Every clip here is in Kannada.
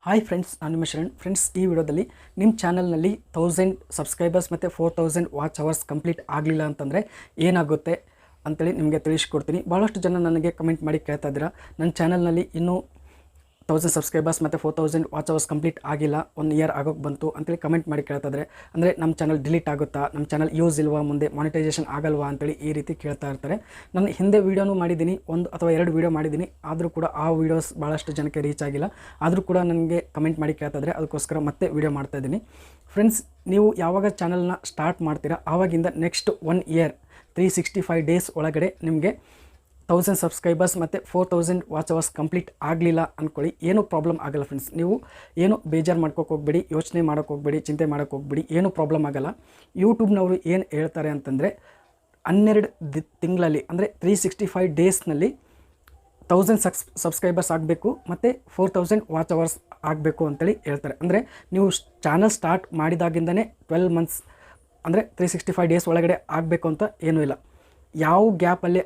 ಹಾಯ್ ಫ್ರೆಂಡ್ಸ್, ನಾನು ನಿಮ್ಮ ಶರಣ್. ಫ್ರೆಂಡ್ಸ್, ಈ ವಿಡಿಯೋದಲ್ಲಿ ನಿಮ್ಮ ಚಾನಲ್ನಲ್ಲಿ 1000 ಸಬ್ಸ್ಕ್ರೈಬರ್ಸ್ ಮತ್ತು 4000 ವಾಚ್ ಅವರ್ಸ್ ಕಂಪ್ಲೀಟ್ ಆಗಲಿಲ್ಲ ಅಂತಂದರೆ ಏನಾಗುತ್ತೆ ಅಂತೇಳಿ ನಿಮಗೆ ತಿಳಿಸ್ಕೊಡ್ತೀನಿ. ಭಾಳಷ್ಟು ಜನ ನನಗೆ ಕಮೆಂಟ್ ಮಾಡಿ ಕೇಳ್ತಾ ಇದ್ದೀರಾ, ನನ್ನ ಚಾನಲ್ನಲ್ಲಿ ಇನ್ನೂ 1000 ಸಬ್ಸ್ಕ್ರೈಬರ್ಸ್ ಮತ್ತು 4000 ವಾಚ್ ಅವರ್ಸ್ ಕಂಪ್ಲೀಟ್ ಆಗಿಲ್ಲ, 1 ಇಯರ್ ಆಗೋಕ್ಕೆ ಬಂತು ಅಂತೇಳಿ ಕಮೆಂಟ್ ಮಾಡಿ ಕೇಳ್ತಾ ಇದ್ದಾರೆ. ಅಂದರೆ ನಮ್ಮ ಚಾನಲ್ ಡಿಲೀಟ್ ಆಗುತ್ತಾ, ನಮ್ಮ ಚಾನಲ್ ಯೂಸ್ ಇಲ್ವಾ, ಮುಂದೆ ಮಾನಿಟೈಸೇಷನ್ ಆಗಲ್ವಾ ಅಂತೇಳಿ ಈ ರೀತಿ ಕೇಳ್ತಾ ಇರ್ತಾರೆ. ನಾನು ಹಿಂದೆ ವೀಡಿಯೋನೂ ಮಾಡಿದ್ದೀನಿ, 1 ಅಥವಾ 2 ವೀಡಿಯೋ ಮಾಡಿದ್ದೀನಿ. ಆದರೂ ಕೂಡ ಆ ವೀಡಿಯೋಸ್ ಭಾಳಷ್ಟು ಜನಕ್ಕೆ ರೀಚ್ ಆಗಿಲ್ಲ. ಆದರೂ ಕೂಡ ನನಗೆ ಕಮೆಂಟ್ ಮಾಡಿ ಕೇಳ್ತಾ ಇದ್ದಾರೆ, ಅದಕ್ಕೋಸ್ಕರ ಮತ್ತೆ ವೀಡಿಯೋ ಮಾಡ್ತಾಯಿದ್ದೀನಿ. ಫ್ರೆಂಡ್ಸ್, ನೀವು ಯಾವಾಗ ಚಾನಲ್ನ ಸ್ಟಾರ್ಟ್ ಮಾಡ್ತೀರಾ ಆವಾಗಿಂದ ನೆಕ್ಸ್ಟ್ 1 ಇಯರ್ 365 ಡೇಸ್ ಒಳಗಡೆ ನಿಮಗೆ 1000 ಸಬ್ಸ್ಕ್ರೈಬರ್ಸ್ ಮತ್ತು 4000 ವಾಚ್ ಅವರ್ಸ್ ಕಂಪ್ಲೀಟ್ ಆಗಲಿಲ್ಲ ಅಂದ್ಕೊಳ್ಳಿ, ಏನೂ ಪ್ರಾಬ್ಲಮ್ ಆಗಲ್ಲ ಫ್ರೆಂಡ್ಸ್. ನೀವು ಏನು ಬೇಜಾರು ಮಾಡ್ಕೋಕೆ ಹೋಗ್ಬೇಡಿ, ಯೋಚನೆ ಮಾಡೋಕ್ಕೆ ಹೋಗ್ಬೇಡಿ, ಚಿಂತೆ ಮಾಡೋಕ್ಕೆ ಹೋಗ್ಬೇಡಿ, ಏನೂ ಪ್ರಾಬ್ಲಮ್ ಆಗಲ್ಲ. ಯೂಟ್ಯೂಬ್ನವರು ಏನು ಹೇಳ್ತಾರೆ ಅಂತಂದರೆ 12 ತಿಂಗಳಲ್ಲಿ ಅಂದರೆ 365 ಡೇಸ್ನಲ್ಲಿ 1000 ಸಬ್ಸ್ಕ್ರೈಬರ್ಸ್ ಆಗಬೇಕು ಮತ್ತು 4000 ವಾಚ್ ಅವರ್ಸ್ ಆಗಬೇಕು ಅಂತೇಳಿ ಹೇಳ್ತಾರೆ. ಅಂದರೆ ನೀವು ಚಾನಲ್ ಸ್ಟಾರ್ಟ್ ಮಾಡಿದಾಗಿಂದನೇ 12 ಮಂತ್ಸ್ ಅಂದರೆ 365 ಡೇಸ್ ಒಳಗಡೆ ಆಗಬೇಕು ಅಂತ ಏನೂ ಇಲ್ಲ. ಯಾವ ಗ್ಯಾಪಲ್ಲಿ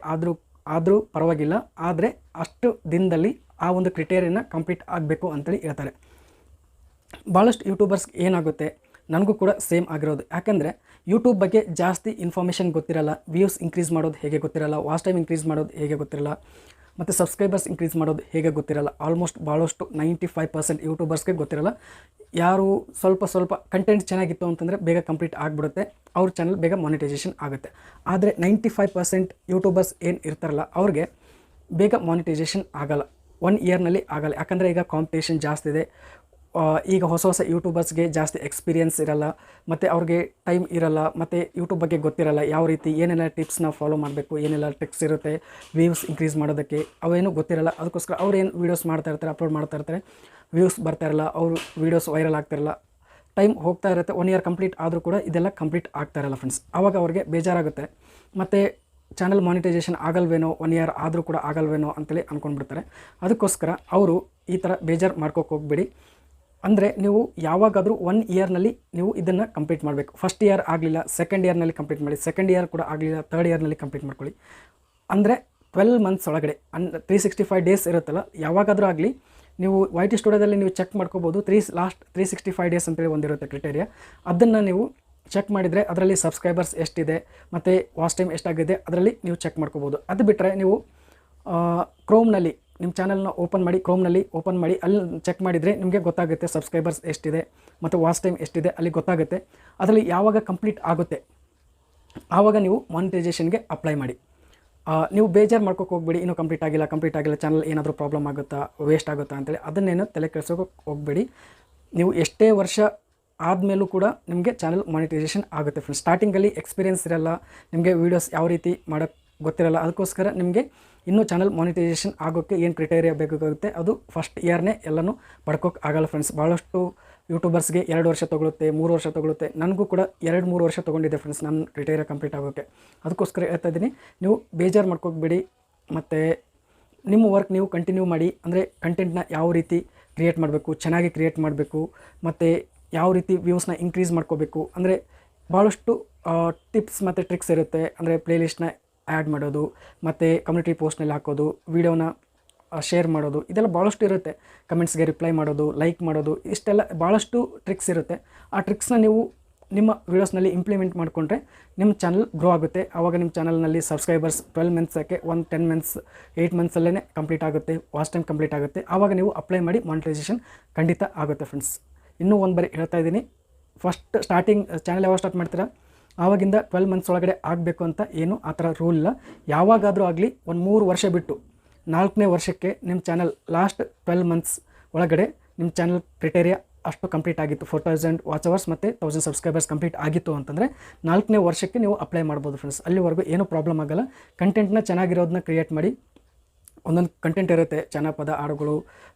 ಆದರೂ ಪರವಾಗಿಲ್ಲ, ಆದರೆ ಅಷ್ಟು ದಿನದಲ್ಲಿ ಆ ಒಂದು ಕ್ರಿಟೇರಿಯನ್ನ ಕಂಪ್ಲೀಟ್ ಆಗಬೇಕು ಅಂತೇಳಿ ಹೇಳ್ತಾರೆ. ಭಾಳಷ್ಟು ಯೂಟ್ಯೂಬರ್ಸ್ಗೆ ಏನಾಗುತ್ತೆ, ನನಗೂ ಕೂಡ ಸೇಮ್ ಆಗಿರೋದು. ಯಾಕೆಂದರೆ ಯೂಟ್ಯೂಬ್ ಬಗ್ಗೆ ಜಾಸ್ತಿ ಇನ್ಫಾರ್ಮೇಷನ್ ಗೊತ್ತಿರಲ್ಲ, ವ್ಯೂಸ್ ಇನ್ಕ್ರೀಸ್ ಮಾಡೋದು ಹೇಗೆ ಗೊತ್ತಿರಲ್ಲ, ವಾಚ್ ಟೈಮ್ ಇನ್ಕ್ರೀಸ್ ಮಾಡೋದು ಹೇಗೆ ಗೊತ್ತಿರಲ್ಲ, ಮತ್ತು ಸಬ್ಸ್ಕ್ರೈಬರ್ಸ್ ಇನ್ಕ್ರೀಸ್ ಮಾಡೋದು ಹೇಗೆ ಗೊತ್ತಿರಲ್ಲ. ಆಲ್ಮೋಸ್ಟ್ ಭಾಳಷ್ಟು 95% ಯೂಟ್ಯೂಬರ್ಸ್ಗೆ ಗೊತ್ತಿರಲ್ಲ. ಯಾರು ಸ್ವಲ್ಪ ಕಂಟೆಂಟ್ ಚೆನ್ನಾಗಿತ್ತು ಅಂತಂದರೆ ಬೇಗ ಕಂಪ್ಲೀಟ್ ಆಗಿಬಿಡುತ್ತೆ, ಅವ್ರ ಚಾನಲ್ ಬೇಗ ಮಾನಿಟೈಸೇಷನ್ ಆಗುತ್ತೆ. ಆದರೆ 95% ಯೂಟ್ಯೂಬರ್ಸ್ ಏನು ಇರ್ತಾರಲ್ಲ ಅವ್ರಿಗೆ ಬೇಗ ಮಾನಿಟೈಸೇಷನ್ ಆಗಲ್ಲ, 1 ಇಯರ್ನಲ್ಲಿ ಆಗಲ್ಲ. ಯಾಕಂದರೆ ಈಗ ಕಾಂಪಿಟೇಷನ್ ಜಾಸ್ತಿ ಇದೆ. ಈಗ ಹೊಸ ಯೂಟ್ಯೂಬರ್ಸ್ಗೆ ಜಾಸ್ತಿ ಎಕ್ಸ್ಪೀರಿಯನ್ಸ್ ಇರಲ್ಲ, ಮತ್ತು ಅವ್ರಿಗೆ ಟೈಮ್ ಇರಲ್ಲ, ಮತ್ತು ಯೂಟ್ಯೂಬ್ ಬಗ್ಗೆ ಗೊತ್ತಿರಲ್ಲ, ಯಾವ ರೀತಿ ಏನೆಲ್ಲ ಟಿಪ್ಸ್ನ ಫಾಲೋ ಮಾಡಬೇಕು, ಏನೆಲ್ಲ ಟ್ರಿಕ್ಸ್ ಇರುತ್ತೆ ವ್ಯೂಸ್ ಇನ್ಕ್ರೀಸ್ ಮಾಡೋದಕ್ಕೆ, ಅವೇನೂ ಗೊತ್ತಿರಲ್ಲ. ಅದಕ್ಕೋಸ್ಕರ ಅವ್ರು ಏನು ವೀಡಿಯೋಸ್ ಮಾಡ್ತಾಯಿರ್ತಾರೆ, ಅಪ್ಲೋಡ್ ಮಾಡ್ತಾಯಿರ್ತಾರೆ, ವ್ಯೂಸ್ ಬರ್ತಾಯಿರಲ್ಲ, ಅವರು ವೀಡಿಯೋಸ್ ವೈರಲ್ ಆಗ್ತಾಯಿರಲ್ಲ, ಟೈಮ್ ಹೋಗ್ತಾ ಇರುತ್ತೆ. 1 ಇಯರ್ ಕಂಪ್ಲೀಟ್ ಆದರೂ ಕೂಡ ಇದೆಲ್ಲ ಕಂಪ್ಲೀಟ್ ಆಗ್ತಾಯಿರಲ್ಲ ಫ್ರೆಂಡ್ಸ್. ಆವಾಗ ಅವ್ರಿಗೆ ಬೇಜಾರಾಗುತ್ತೆ, ಮತ್ತು ಚಾನಲ್ ಮಾನಿಟೈಸೇಷನ್ ಆಗಲ್ವೇನೋ, 1 ಇಯರ್ ಆದರೂ ಕೂಡ ಆಗಲ್ವೇನೋ ಅಂತೇಳಿ ಅಂದ್ಕೊಂಡ್ಬಿಡ್ತಾರೆ. ಅದಕ್ಕೋಸ್ಕರ ಅವರು ಈ ಥರ ಬೇಜಾರು ಮಾಡ್ಕೋಕ್ಕೆ ಹೋಗ್ಬೇಡಿ. ಅಂದರೆ ನೀವು ಯಾವಾಗಾದರೂ 1 ಇಯರ್ನಲ್ಲಿ ನೀವು ಇದನ್ನು ಕಂಪ್ಲೀಟ್ ಮಾಡಬೇಕು. ಫಸ್ಟ್ ಇಯರ್ ಆಗಲಿಲ್ಲ, ಸೆಕೆಂಡ್ ಇಯರ್ನಲ್ಲಿ ಕಂಪ್ಲೀಟ್ ಮಾಡಿ, ಸೆಕೆಂಡ್ ಇಯರ್ ಕೂಡ ಆಗಲಿಲ್ಲ, ಥರ್ಡ್ ಇಯರ್ನಲ್ಲಿ ಕಂಪ್ಲೀಟ್ ಮಾಡ್ಕೊಳ್ಳಿ. ಅಂದರೆ 12 ಮಂತ್ಸ್ ಒಳಗಡೆ 365 ಡೇಸ್ ಇರುತ್ತಲ್ಲ, ಯಾವಾಗಾದರೂ ಆಗಲಿ ನೀವು YT ಸ್ಟುಡಿಯೋದಲ್ಲಿ ನೀವು ಚೆಕ್ ಮಾಡ್ಕೋಬೋದು. ಲಾಸ್ಟ್ 365 ಡೇಸ್ ಅಂತೇಳಿ ಒಂದಿರುತ್ತೆ ಕ್ರಿಟೇರಿಯಾ. ಅದನ್ನು ನೀವು ಚೆಕ್ ಮಾಡಿದರೆ ಅದರಲ್ಲಿ ಸಬ್ಸ್ಕ್ರೈಬರ್ಸ್ ಎಷ್ಟಿದೆ ಮತ್ತು ವಾಚ್ ಟೈಮ್ ಎಷ್ಟಾಗಿದೆ ಅದರಲ್ಲಿ ನೀವು ಚೆಕ್ ಮಾಡ್ಕೋಬೋದು. ಅದು ಬಿಟ್ಟರೆ ನೀವು ಕ್ರೋಮ್ನಲ್ಲಿ ನಿಮ್ಮ ಚಾನಲ್ನ ಕ್ರೋಮ್ನಲ್ಲಿ ಓಪನ್ ಮಾಡಿ ಅಲ್ಲಿ ಚೆಕ್ ಮಾಡಿದರೆ ನಿಮಗೆ ಗೊತ್ತಾಗುತ್ತೆ ಸಬ್ಸ್ಕ್ರೈಬರ್ಸ್ ಎಷ್ಟಿದೆ ಮತ್ತು ವಾಚ್ ಟೈಮ್ ಎಷ್ಟಿದೆ, ಅಲ್ಲಿ ಗೊತ್ತಾಗುತ್ತೆ. ಅದರಲ್ಲಿ ಯಾವಾಗ ಕಂಪ್ಲೀಟ್ ಆಗುತ್ತೆ ಆವಾಗ ನೀವು ಮಾನಿಟೈಸೇಷನ್ಗೆ ಅಪ್ಲೈ ಮಾಡಿ. ನೀವು ಬೇಜಾರು ಮಾಡ್ಕೋಕೆ ಹೋಗ್ಬೇಡಿ, ಇನ್ನೂ ಕಂಪ್ಲೀಟ್ ಆಗಿಲ್ಲ, ಚಾನಲ್ ಏನಾದರೂ ಪ್ರಾಬ್ಲಮ್ ಆಗುತ್ತಾ, ವೇಸ್ಟ್ ಆಗುತ್ತಾ ಅಂತೇಳಿ ಅದನ್ನೇನು ತಲೆ ಕೆಡಿಸೋಕೆ ಹೋಗಬೇಡಿ. ನೀವು ಎಷ್ಟೇ ವರ್ಷ ಆದಮೇಲೂ ಕೂಡ ನಿಮಗೆ ಚಾನಲ್ ಮಾನಿಟೈಸೇಷನ್ ಆಗುತ್ತೆ ಫ್ರೆಂಡ್ಸ್. ಸ್ಟಾರ್ಟಿಂಗಲ್ಲಿ ಎಕ್ಸ್ಪೀರಿಯನ್ಸ್ ಇರಲ್ಲ, ನಿಮಗೆ ವೀಡಿಯೋಸ್ ಯಾವ ರೀತಿ ಮಾಡೋಕ್ಕೆ ಗೊತ್ತಿರಲ್ಲ. ಅದಕ್ಕೋಸ್ಕರ ನಿಮಗೆ ಇನ್ನೂ ಚಾನಲ್ ಮಾನಿಟೈಸೇಷನ್ ಆಗೋಕ್ಕೆ ಏನು ಕ್ರಿಟೇರಿಯಾ ಬೇಕಾಗುತ್ತೆ ಅದು ಫಸ್ಟ್ ಇಯರ್ನೇ ಎಲ್ಲನೂ ಪಡ್ಕೋಕ್ಕೆ ಆಗಲ್ಲ ಫ್ರೆಂಡ್ಸ್. ಭಾಳಷ್ಟು ಯೂಟ್ಯೂಬರ್ಸ್ಗೆ 2 ವರ್ಷ ತೊಗೊಳುತ್ತೆ, 3 ವರ್ಷ ತೊಗೊಳುತ್ತೆ. ನನಗೂ ಕೂಡ 2-3 ವರ್ಷ ತೊಗೊಂಡಿದ್ದೆ ಫ್ರೆಂಡ್ಸ್ ನನ್ನ ಕ್ರಿಟೇರಿಯಾ ಕಂಪ್ಲೀಟ್ ಆಗೋಕ್ಕೆ. ಅದಕ್ಕೋಸ್ಕರ ಹೇಳ್ತಾ ಇದ್ದೀನಿ, ನೀವು ಬೇಜಾರು ಮಾಡ್ಕೋಬೇಡಿ, ಮತ್ತು ನಿಮ್ಮ ವರ್ಕ್ ನೀವು ಕಂಟಿನ್ಯೂ ಮಾಡಿ. ಅಂದರೆ ಕಂಟೆಂಟ್ನ ಯಾವ ರೀತಿ ಕ್ರಿಯೇಟ್ ಮಾಡಬೇಕು, ಚೆನ್ನಾಗಿ ಕ್ರಿಯೇಟ್ ಮಾಡಬೇಕು, ಮತ್ತು ಯಾವ ರೀತಿ ವ್ಯೂಸ್ನ ಇನ್ಕ್ರೀಸ್ ಮಾಡ್ಕೋಬೇಕು, ಅಂದರೆ ಭಾಳಷ್ಟು ಟಿಪ್ಸ್ ಮತ್ತು ಟ್ರಿಕ್ಸ್ ಇರುತ್ತೆ. ಅಂದರೆ ಪ್ಲೇಲಿಸ್ಟ್ನ ಆ್ಯಡ್ ಮಾಡೋದು, ಮತ್ತು ಕಮ್ಯುನಿಟಿ ಪೋಸ್ಟ್ನಲ್ಲಿ ಹಾಕೋದು, ವೀಡಿಯೋನ ಶೇರ್ ಮಾಡೋದು, ಇದೆಲ್ಲ ಭಾಳಷ್ಟು ಇರುತ್ತೆ. ಕಮೆಂಟ್ಸ್ಗೆ ರಿಪ್ಲೈ ಮಾಡೋದು, ಲೈಕ್ ಮಾಡೋದು, ಇಷ್ಟೆಲ್ಲ ಭಾಳಷ್ಟು ಟ್ರಿಕ್ಸ್ ಇರುತ್ತೆ. ಆ ಟ್ರಿಕ್ಸ್ನ ನೀವು ನಿಮ್ಮ ವೀಡಿಯೋಸ್ನಲ್ಲಿ ಇಂಪ್ಲಿಮೆಂಟ್ ಮಾಡಿಕೊಂಡ್ರೆ ನಿಮ್ಮ ಚಾನಲ್ ಗ್ರೋ ಆಗುತ್ತೆ. ಆವಾಗ ನಿಮ್ಮ ಚಾನಲ್ನಲ್ಲಿ ಸಬ್ಸ್ಕ್ರೈಬರ್ಸ್ 12 ಮಂತ್ಸ್ ಯಾಕೆ 10 ಮಂತ್ಸ್ 8 ಮಂತ್ಸಲ್ಲೇ ಕಂಪ್ಲೀಟ್ ಆಗುತ್ತೆ, ವಾಚ್ ಟೈಮ್ ಕಂಪ್ಲೀಟ್ ಆಗುತ್ತೆ. ಆವಾಗ ನೀವು ಅಪ್ಲೈ ಮಾಡಿ ಮಾನಿಟೈಸೇಷನ್ ಖಂಡಿತ ಆಗುತ್ತೆ ಫ್ರೆಂಡ್ಸ್. ಇನ್ನೂ ಒಂದು ಬಾರಿ ಹೇಳ್ತಾ ಇದ್ದೀನಿ, ಫಸ್ಟ್ ಸ್ಟಾರ್ಟಿಂಗ್ ಚಾನಲ್ ಯಾವಾಗ ಸ್ಟಾರ್ಟ್ ಮಾಡ್ತೀರಾ ಆವಾಗಿಂದ 12 ಮಂತ್ಸ್ ಒಳಗಡೆ ಆಗಬೇಕು ಅಂತ ಏನು ಆ ಥರ ರೂಲ್ ಇಲ್ಲ. ಯಾವಾಗಾದರೂ ಆಗಲಿ 3 ವರ್ಷ ಬಿಟ್ಟು 4ನೇ ವರ್ಷಕ್ಕೆ ನಿಮ್ಮ ಚಾನಲ್ ಲಾಸ್ಟ್ 12 ಮಂತ್ಸ್ ಒಳಗಡೆ ನಿಮ್ಮ ಚಾನಲ್ ಕ್ರಿಟೇರಿಯಾ ಅಷ್ಟು ಕಂಪ್ಲೀಟ್ ಆಗಿತ್ತು, 4000 ವಾಚ್ ಅವರ್ಸ್ ಮತ್ತು 1000 ಸಬ್ಸ್ಕ್ರೈಬರ್ಸ್ ಕಂಪ್ಲೀಟ್ ಆಗಿತ್ತು ಅಂತಂದರೆ 4ನೇ ವರ್ಷಕ್ಕೆ ನೀವು ಅಪ್ಲೈ ಮಾಡ್ಬೋದು ಫ್ರೆಂಡ್ಸ್. ಅಲ್ಲಿವರೆಗೂ ಏನೂ ಪ್ರಾಬ್ಲಮ್ ಆಗೋಲ್ಲ. ಕಂಟೆಂಟ್ನ ಚೆನ್ನಾಗಿರೋದನ್ನ ಕ್ರಿಯೇಟ್ ಮಾಡಿ. ಒಂದೊಂದು ಕಂಟೆಂಟ್ ಇರುತ್ತೆ, ಜನಪದ ಹಾಡುಗಳು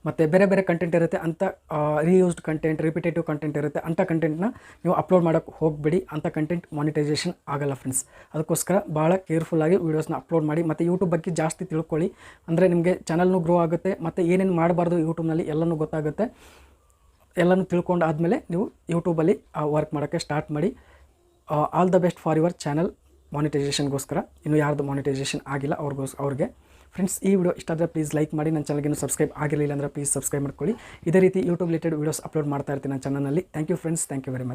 ಮತ್ತು ಬೇರೆ ಕಂಟೆಂಟ್ ಇರುತ್ತೆ, ಅಂಥ ರೀಯೂಸ್ಡ್ ಕಂಟೆಂಟ್, ರಿಪಿಟೇಟಿವ್ ಕಂಟೆಂಟ್ ಇರುತ್ತೆ. ಅಂಥ ಕಂಟೆಂಟ್ನ ನೀವು ಅಪ್ಲೋಡ್ ಮಾಡೋಕ್ಕೆ ಹೋಗಬೇಡಿ, ಅಂಥ ಕಂಟೆಂಟ್ ಮಾನಿಟೈಸೇಷನ್ ಆಗಲ್ಲ ಫ್ರೆಂಡ್ಸ್. ಅದಕ್ಕೋಸ್ಕರ ಭಾಳ ಕೇರ್ಫುಲ್ಲಾಗಿ ವೀಡಿಯೋಸ್ನ ಅಪ್ಲೋಡ್ ಮಾಡಿ, ಮತ್ತು ಯೂಟ್ಯೂಬ್ ಬಗ್ಗೆ ಜಾಸ್ತಿ ತಿಳ್ಕೊಳ್ಳಿ. ಅಂದರೆ ನಿಮಗೆ ಚಾನಲ್ನೂ ಗ್ರೋ ಆಗುತ್ತೆ, ಮತ್ತು ಏನೇನು ಮಾಡಬಾರ್ದು ಯೂಟ್ಯೂಬ್ನಲ್ಲಿ ಎಲ್ಲನೂ ಗೊತ್ತಾಗುತ್ತೆ. ಎಲ್ಲನೂ ತಿಳ್ಕೊಂಡು ಆದಮೇಲೆ ನೀವು ಯೂಟ್ಯೂಬಲ್ಲಿ ವರ್ಕ್ ಮಾಡೋಕ್ಕೆ ಸ್ಟಾರ್ಟ್ ಮಾಡಿ. All the best for your channel ಮಾನಿಟೈಸೇಷನ್ಗೋಸ್ಕರ. ಇನ್ನೂ ಯಾರ್ದು ಮಾನಿಟೈಸೇಷನ್ ಆಗಿಲ್ಲ ಅವ್ರಿಗೆ ಫ್ರೆಂಡ್ಸ್ ಈ ವಿಡಿಯೋ ಇಷ್ಟ ಆದರೆ ಪ್ಲೀಸ್ ಲೈಕ್ ಮಾಡಿ, ನನ್ನ ಚಾನಲ್ಗೆ ಸಬ್ಸ್ಕ್ರೈಬ್ ಆಗಿರಲಿಲ್ಲ ಅಂದರೆ ಪ್ಲೀಸ್ ಸಬ್ಸ್ಕ್ರೈಬ್ ಮಾಡ್ಕೊಳ್ಳಿ. ಇದೇ ರೀತಿ ಯೂಟ್ಯೂಬ್ ರಿಲೇಟೆಡ್ ವೀಡಿಯೋಸ್ ಅಪ್ಲೋಡ್ ಮಾಡ್ತಾ ಇರ್ತೀನಿ ನನ್ನ ಚಾನಲ್ನಲ್ಲಿ. Thank you friends, thank you very much.